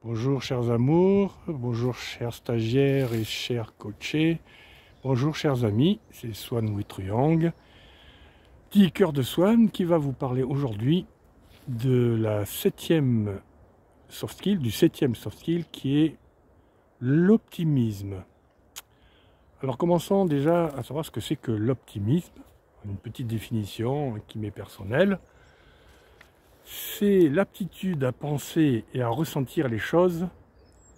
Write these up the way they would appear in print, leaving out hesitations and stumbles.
Bonjour chers amours, bonjour chers stagiaires et chers coachés, bonjour chers amis, c'est Swan Witryang, petit cœur de Swan qui va vous parler aujourd'hui de la septième soft skill, du septième soft skill qui est l'optimisme. Alors commençons déjà à savoir ce que c'est que l'optimisme, une petite définition qui m'est personnelle. C'est l'aptitude à penser et à ressentir les choses,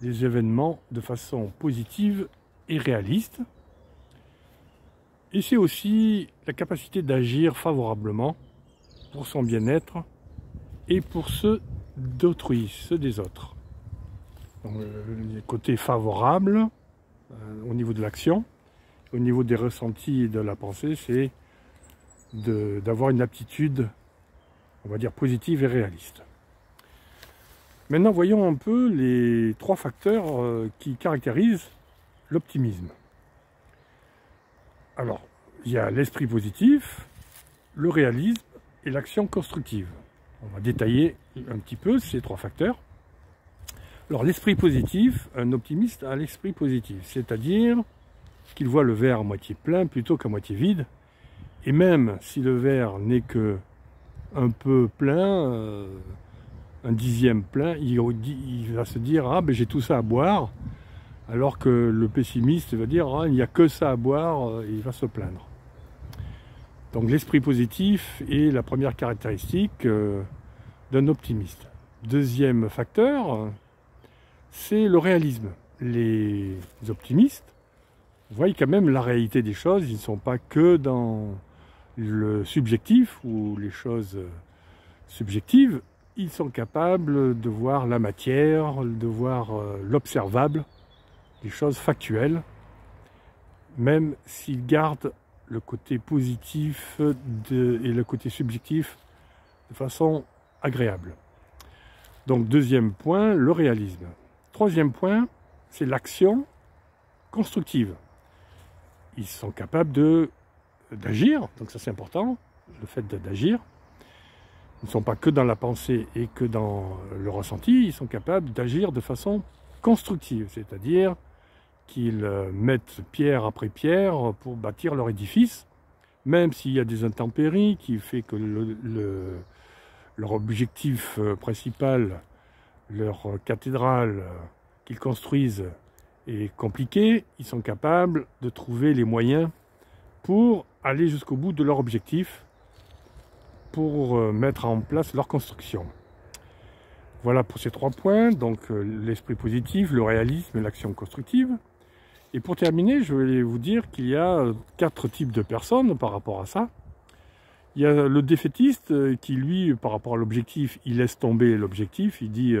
les événements de façon positive et réaliste. Et c'est aussi la capacité d'agir favorablement pour son bien-être et pour ceux d'autrui, ceux des autres. Donc, le côté favorable au niveau de l'action, au niveau des ressentis et de la pensée, c'est d'avoir une aptitude, on va dire, positive et réaliste. Maintenant, voyons un peu les trois facteurs qui caractérisent l'optimisme. Alors, il y a l'esprit positif, le réalisme et l'action constructive. On va détailler un petit peu ces trois facteurs. Alors, l'esprit positif, un optimiste a l'esprit positif, c'est-à-dire qu'il voit le verre à moitié plein plutôt qu'à moitié vide. Et même si le verre n'est que un peu plein, un dixième plein, il va se dire « Ah, ben j'ai tout ça à boire », alors que le pessimiste va dire « Ah, il n'y a que ça à boire », et il va se plaindre. Donc l'esprit positif est la première caractéristique d'un optimiste. Deuxième facteur, c'est le réalisme. Les optimistes voient quand même la réalité des choses, ils ne sont pas que dans le subjectif ou les choses subjectives, ils sont capables de voir la matière, de voir l'observable, les choses factuelles, même s'ils gardent le côté positif et le côté subjectif de façon agréable. Donc deuxième point, le réalisme. Troisième point, c'est l'action constructive. Ils sont capables d'agir, donc ça c'est important, le fait d'agir. Ils ne sont pas que dans la pensée et que dans le ressenti, ils sont capables d'agir de façon constructive, c'est-à-dire qu'ils mettent pierre après pierre pour bâtir leur édifice, même s'il y a des intempéries qui fait que leur objectif principal, leur cathédrale qu'ils construisent est compliquée, ils sont capables de trouver les moyens pour aller jusqu'au bout de leur objectif, pour mettre en place leur construction. Voilà pour ces trois points, donc l'esprit positif, le réalisme et l'action constructive. Et pour terminer, je vais vous dire qu'il y a 4 types de personnes par rapport à ça. Il y a le défaitiste qui, lui, par rapport à l'objectif, il laisse tomber l'objectif, il dit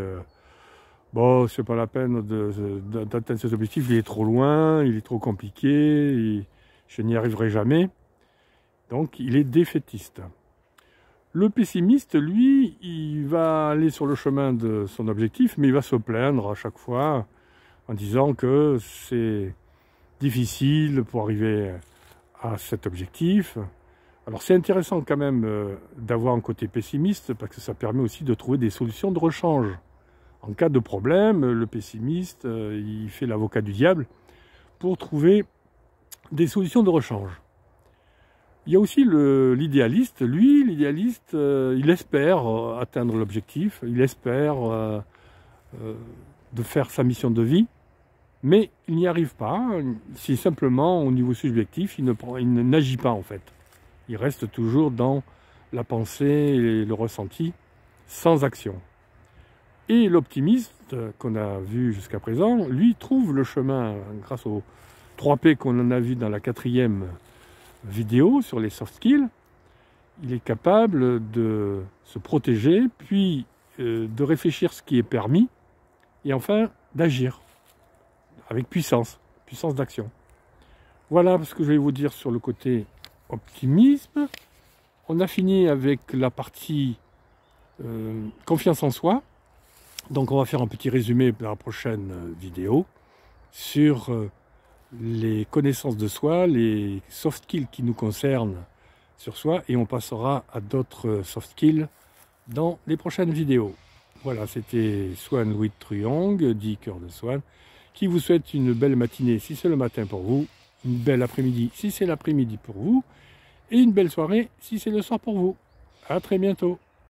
bon, c'est pas la peine d'atteindre cet objectif, il est trop loin, il est trop compliqué, je n'y arriverai jamais. Donc il est défaitiste. Le pessimiste, lui, il va aller sur le chemin de son objectif, mais il va se plaindre à chaque fois en disant que c'est difficile pour arriver à cet objectif. Alors c'est intéressant quand même d'avoir un côté pessimiste parce que ça permet aussi de trouver des solutions de rechange. En cas de problème, le pessimiste, il fait l'avocat du diable pour trouver des solutions de rechange. Il y a aussi l'idéaliste. Lui, l'idéaliste, il espère atteindre l'objectif, il espère de faire sa mission de vie, mais il n'y arrive pas. C'est simplement au niveau subjectif, il n'agit pas en fait. Il reste toujours dans la pensée et le ressenti, sans action. Et l'optimiste qu'on a vu jusqu'à présent, lui, trouve le chemin grâce aux 3 P qu'on en a vu dans la 4e vidéo sur les soft skills. Il est capable de se protéger, puis de réfléchir ce qui est permis, et enfin d'agir avec puissance d'action. Voilà ce que je vais vous dire sur le côté optimisme. On a fini avec la partie confiance en soi. Donc on va faire un petit résumé dans la prochaine vidéo sur les connaissances de soi, les soft skills qui nous concernent sur soi, et on passera à d'autres soft skills dans les prochaines vidéos. Voilà, c'était Swan with Truong, dit Cœur de Swan, qui vous souhaite une belle matinée si c'est le matin pour vous, une belle après-midi si c'est l'après-midi pour vous, et une belle soirée si c'est le soir pour vous. À très bientôt.